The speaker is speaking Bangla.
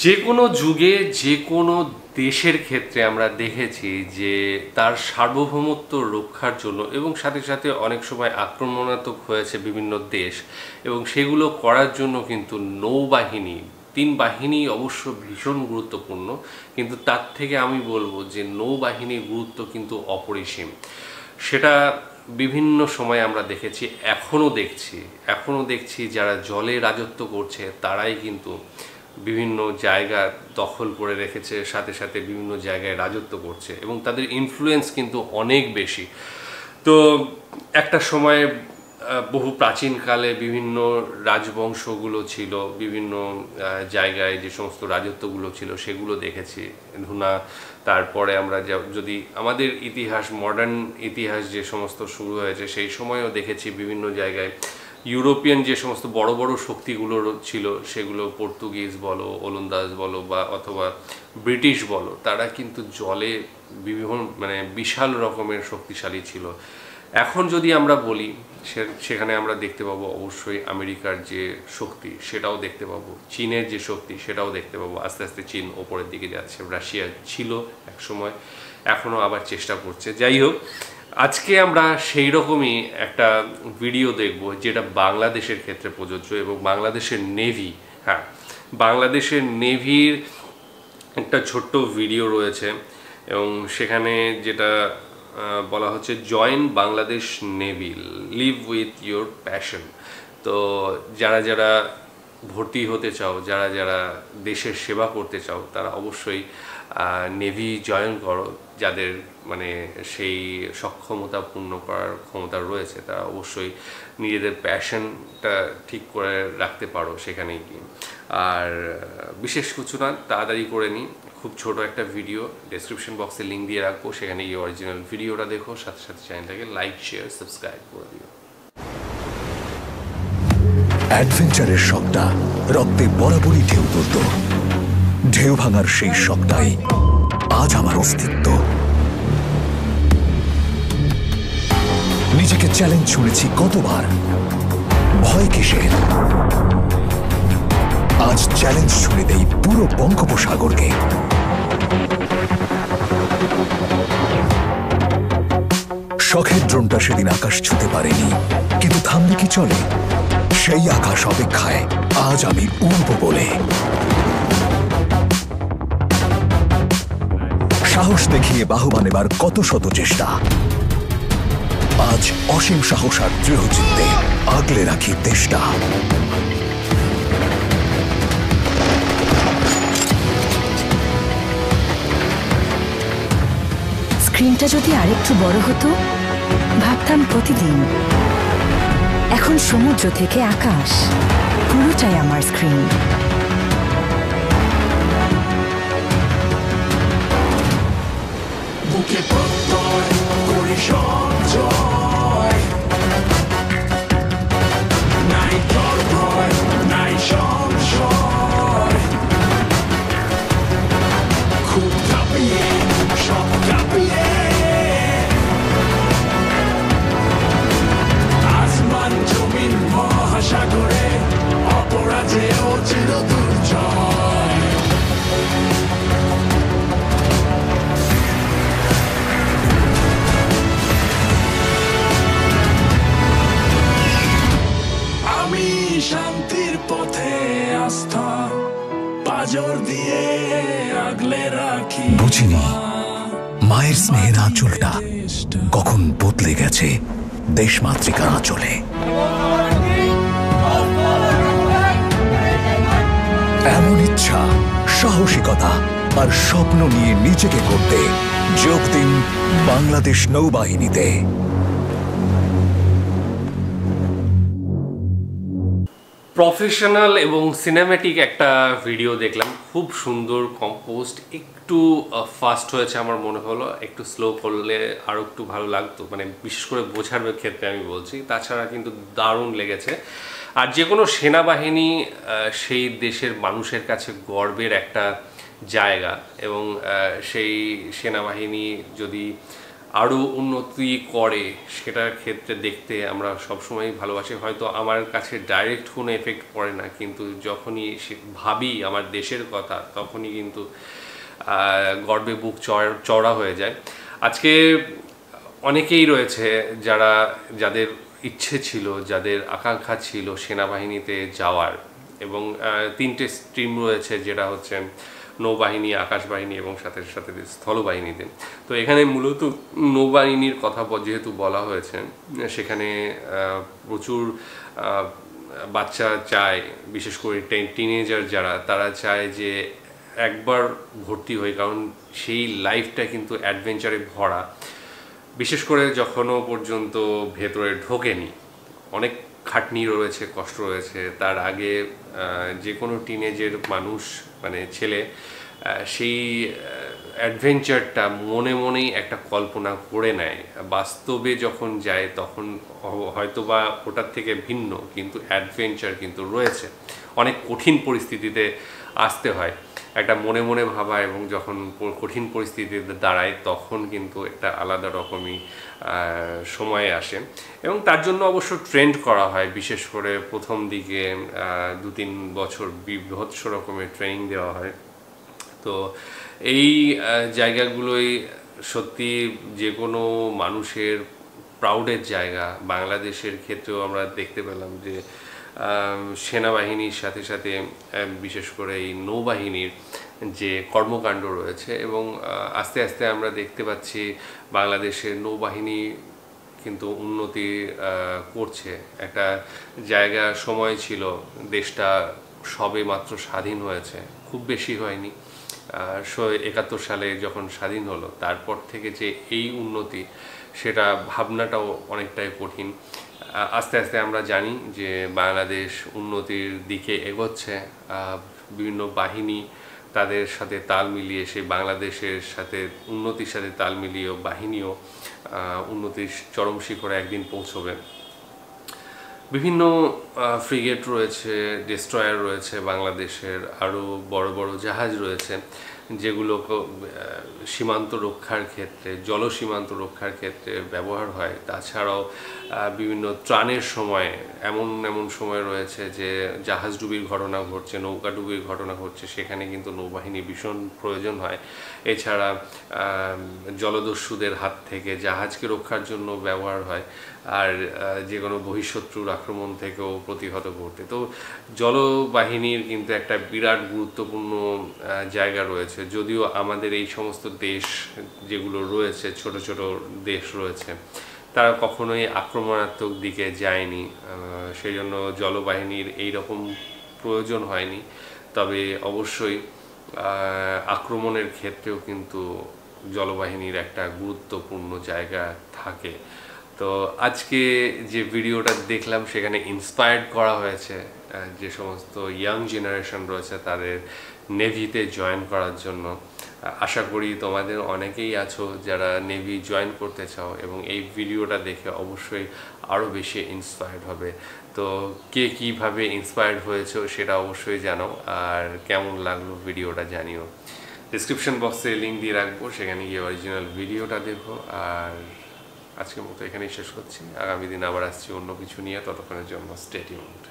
যে কোনো যুগে যে কোনো দেশের ক্ষেত্রে আমরা দেখেছি যে তার সার্বভৌমত্ব রক্ষার জন্য এবং সাথে সাথে অনেক সময় আক্রমণাত্মক হয়েছে বিভিন্ন দেশ, এবং সেগুলো করার জন্য কিন্তু নৌবাহিনী, তিন বাহিনী অবশ্য ভীষণ গুরুত্বপূর্ণ, কিন্তু তার থেকে আমি বলবো যে নৌবাহিনীর গুরুত্ব কিন্তু অপরিসীম। সেটা বিভিন্ন সময় আমরা দেখেছি, এখনও দেখছি যারা জলে রাজত্ব করছে তারাই কিন্তু বিভিন্ন জায়গা দখল করে রেখেছে, সাথে সাথে বিভিন্ন জায়গায় রাজত্ব করছে এবং তাদের ইনফ্লুয়েন্স কিন্তু অনেক বেশি। তো একটা সময়ে বহু প্রাচীনকালে বিভিন্ন রাজবংশগুলো ছিল, বিভিন্ন জায়গায় যে সমস্ত রাজত্বগুলো ছিল সেগুলো দেখেছি ধুনা। তারপরে আমরা যদি আমাদের ইতিহাস, মডার্ন ইতিহাস যে সমস্ত শুরু হয়েছে সেই সময়ও দেখেছি বিভিন্ন জায়গায় ইউরোপিয়ান যে সমস্ত বড় বড় শক্তিগুলো ছিল, সেগুলো পর্তুগিজ বলো, ওলন্দাজ বলো বা অথবা ব্রিটিশ বলো, তারা কিন্তু জলে বিভিন্ন বিশাল রকমের শক্তিশালী ছিল। এখন যদি আমরা বলি সেখানে আমরা দেখতে পাবো অবশ্যই আমেরিকার যে শক্তি সেটাও দেখতে পাবো, চীনের যে শক্তি সেটাও দেখতে পাবো। আস্তে আস্তে চীন ওপরের দিকে যাচ্ছে, রাশিয়া ছিল এক সময়, এখনও আবার চেষ্টা করছে। যাই হোক, আজকে আমরা সেই রকমই একটা ভিডিও দেখব যেটা বাংলাদেশের ক্ষেত্রে প্রযোজ্য এবং বাংলাদেশের নেভি। হ্যাঁ, বাংলাদেশের নেভির একটা ছোট্ট ভিডিও রয়েছে এবং সেখানে যেটা বলা হচ্ছে join Bangladesh navy, live with your passion. তো যারা যারা ভর্তি হতে চাও, যারা যারা দেশের সেবা করতে চাও, তারা অবশ্যই নেভি জয়েন করো। যাদের সেই সক্ষমতা পূর্ণ করার ক্ষমতা রয়েছে তারা অবশ্যই নিজেদের প্যাশনটা ঠিক করে রাখতে পারো সেখানেই গিয়ে। আর বিশেষ কিছু না, তাড়াতাড়ি করে নিই, খুব ছোট একটা ভিডিও, ডেসক্রিপশন বক্সে লিঙ্ক দিয়ে রাখবো, সেখানে গিয়ে অরিজিনাল ভিডিওটা দেখো, সাথে সাথে চ্যানেলটাকে লাইক, শেয়ার, সাবস্ক্রাইব করে দিও। অ্যাডভেঞ্চারের শখটা রক্তে বরাবরই ঢেউ তুলত, ঢেউ ভাঙার সেই শখটাই আজ আমার অস্তিত্ব। নিজেকে চ্যালেঞ্জ ছুঁড়েছি কতবার, ভয় কিসের? আজ চ্যালেঞ্জ ছুঁড়ে দেই পুরো বঙ্গোপসাগরকে। শখের ড্রোনটা সেদিন আকাশ ছুঁতে পারেনি, কিন্তু থামলে কি চলে? সেই আকাশ অপেক্ষায় আজ আমি উড়ব বলে। সাহস দেখিয়ে বাহবা নেবার কত শত চেষ্টা, আজ অসীম সাহস আর দৃঢ় চিত্তে আগলে রাখি দেশটা। স্ক্রিনটা যদি আরেকটু বড় হতো, ভাবতাম প্রতিদিন। এখন সমুদ্র থেকে আকাশ পুরোটাই আমার স্ক্রিন। বুকে প্রত্যয় করি সঞ্চয়, নাই ডর ভয়, নাই সংশয়, খুব কাঁপিয়ে সব কাঁপিয়ে আসমান জমিন মহাসাগরে অপরাজেয় চির দুর্জয়। আমি শান্তির পথে আস্থা পাজর দিয়ে আগলে রাখি। বুঝিনি মায়ের স্নেহের আঁচলটা কখন বদলে গেছে দেশমাতৃকার আঁচলে। এমন ইচ্ছা, সাহসিকতা আর স্বপ্ন নিয়ে নিজেকে করতে যোগ দিন বাংলাদেশ নৌবাহিনীতে। প্রফেশনাল এবং সিনেম্যাটিক একটা ভিডিও দেখলাম, খুব সুন্দর কম্পোস্ট, একটু ফাস্ট হয়েছে আমার মনে হলো, একটু স্লো করলে আরও একটু ভালো লাগতো, বিশেষ করে বোঝার ক্ষেত্রে আমি বলছি। তাছাড়া কিন্তু দারুণ লেগেছে। আর যে কোনো সেনাবাহিনী সেই দেশের মানুষের কাছে গর্বের একটা জায়গা, এবং সেই সেনাবাহিনী যদি আরও উন্নতি করে সেটার ক্ষেত্রে দেখতে আমরা সবসময় ভালোবাসি। হয়তো আমার কাছে ডাইরেক্ট কোনো এফেক্ট পড়ে না, কিন্তু যখনই ভাবি আমার দেশের কথা তখনই কিন্তু গর্বে বুক চড়া হয়ে যায়। আজকে অনেকেই রয়েছে যাদের ইচ্ছে ছিল, যাদের আকাঙ্ক্ষা ছিল সেনাবাহিনীতে যাওয়ার, এবং 3টে স্ট্রিম রয়েছে, যেটা হচ্ছে নৌবাহিনী, আকাশবাহিনী এবং সাথে সাথে স্থলবাহিনীতে। তো এখানে মূলত নৌবাহিনীর কথা যেহেতু বলা হয়েছে, সেখানে প্রচুর বাচ্চা চায়, বিশেষ করে টিনেজার যারা, তারা চায় যে একবার ভর্তি হই, কারণ সেই লাইফটা কিন্তু অ্যাডভেঞ্চারে ভরা। বিশেষ করে যখনও পর্যন্ত ভেতরে ঢোকেনি, অনেক খাটনি রয়েছে, কষ্ট রয়েছে। তার আগে যে কোনো টিনেজের মানুষ, মানে ছেলে, সেই অ্যাডভেঞ্চারটা মনে মনেই একটা কল্পনা করে নেয়। বাস্তবে যখন যায় তখন হয়তোবা ওটার থেকে ভিন্ন, কিন্তু অ্যাডভেঞ্চার কিন্তু রয়েছে। অনেক কঠিন পরিস্থিতিতে আসতে হয়, একটা মনে মনে ভাবা, এবং যখন কঠিন পরিস্থিতিতে দাঁড়ায় তখন কিন্তু একটা আলাদা রকমই সময় আসে। এবং তার জন্য অবশ্য ট্রেন্ড করা হয়, বিশেষ করে প্রথম দিকে 2-3 বছর বিভৎস রকমের ট্রেনিং দেওয়া হয়। তো এই জায়গাগুলোই সত্যি যে কোনো মানুষের প্রাউডের জায়গা। বাংলাদেশের ক্ষেত্রেও আমরা দেখতে পেলাম যে সেনাবাহিনীর সাথে সাথে বিশেষ করে এই নৌবাহিনীর যে কর্মকাণ্ড রয়েছে, এবং আস্তে আস্তে আমরা দেখতে পাচ্ছি বাংলাদেশের নৌবাহিনী কিন্তু উন্নতি করছে। একটা জায়গা সময় ছিল, দেশটা সবে মাত্র স্বাধীন হয়েছে, খুব বেশি হয়নি, 71 সালে যখন স্বাধীন হলো, তারপর থেকে যে এই উন্নতি, সেটা ভাবনাটাও অনেকটাই কঠিন। আস্তে আস্তে আমরা জানি যে বাংলাদেশ উন্নতির দিকে এগোচ্ছে। বিভিন্ন বাহিনী তাদের সাথে তাল মিলিয়ে, সেই বাংলাদেশের সাথে উন্নতির সাথে তাল মিলিয়েও বাহিনীও উন্নতির চরম শিখরে একদিন পৌঁছবে। বিভিন্ন ফ্রিগেট রয়েছে, ডেস্ট্রয়ার রয়েছে বাংলাদেশের, আরও বড় বড় জাহাজ রয়েছে, যেগুলো সীমান্ত রক্ষার ক্ষেত্রে, জলসীমান্ত রক্ষার ক্ষেত্রে ব্যবহার হয়। তাছাড়াও বিভিন্ন ত্রাণের সময় এমন সময় রয়েছে যে জাহাজ ডুবির ঘটনা ঘটছে, নৌকা ডুবির ঘটনা ঘটছে, সেখানে কিন্তু নৌবাহিনী ভীষণ প্রয়োজন হয়। এছাড়া জলদস্যুদের হাত থেকে জাহাজকে রক্ষার জন্য ব্যবহার হয়, আর যে কোনো বহিঃশত্রুর আক্রমণ থেকেও প্রতিহত করতে। তো জলবাহিনীর কিন্তু একটা বিরাট গুরুত্বপূর্ণ জায়গা রয়েছে। যদিও আমাদের এই সমস্ত দেশ যেগুলো রয়েছে, ছোট ছোট দেশ রয়েছে, তারা কখনোই আক্রমণাত্মক দিকে যায়নি, সেই জন্য জলবাহিনীর এই রকম প্রয়োজন হয়নি। তবে অবশ্যই আক্রমণের ক্ষেত্রেও কিন্তু জলবাহিনীর একটা গুরুত্বপূর্ণ জায়গা থাকে। তো আজকে যে ভিডিওটা দেখলাম, সেখানে ইন্সপায়ার্ড করা হয়েছে যে সমস্ত ইয়াং জেনারেশন রয়েছে তাদের নেভিতে জয়েন করার জন্য। আশা করি তোমাদের অনেকেই আছো যারা নেভি জয়েন করতে চাও, এবং এই ভিডিওটা দেখে অবশ্যই আরও বেশি ইন্সপায়ার্ড হবে। তো কে কীভাবে ইন্সপায়ার্ড হয়েছে সেটা অবশ্যই জানাও, আর কেমন লাগলো ভিডিওটা জানিও। ডিসক্রিপশন বক্সে লিঙ্ক দিয়ে রাখবো, সেখানে গিয়ে অরিজিনাল ভিডিওটা দেখো। আর আজকের মতো এখানেই শেষ করছি, আগামী দিন আবার আসছি অন্য কিছু নিয়ে। ততক্ষণের জন্য স্টে টিউনড।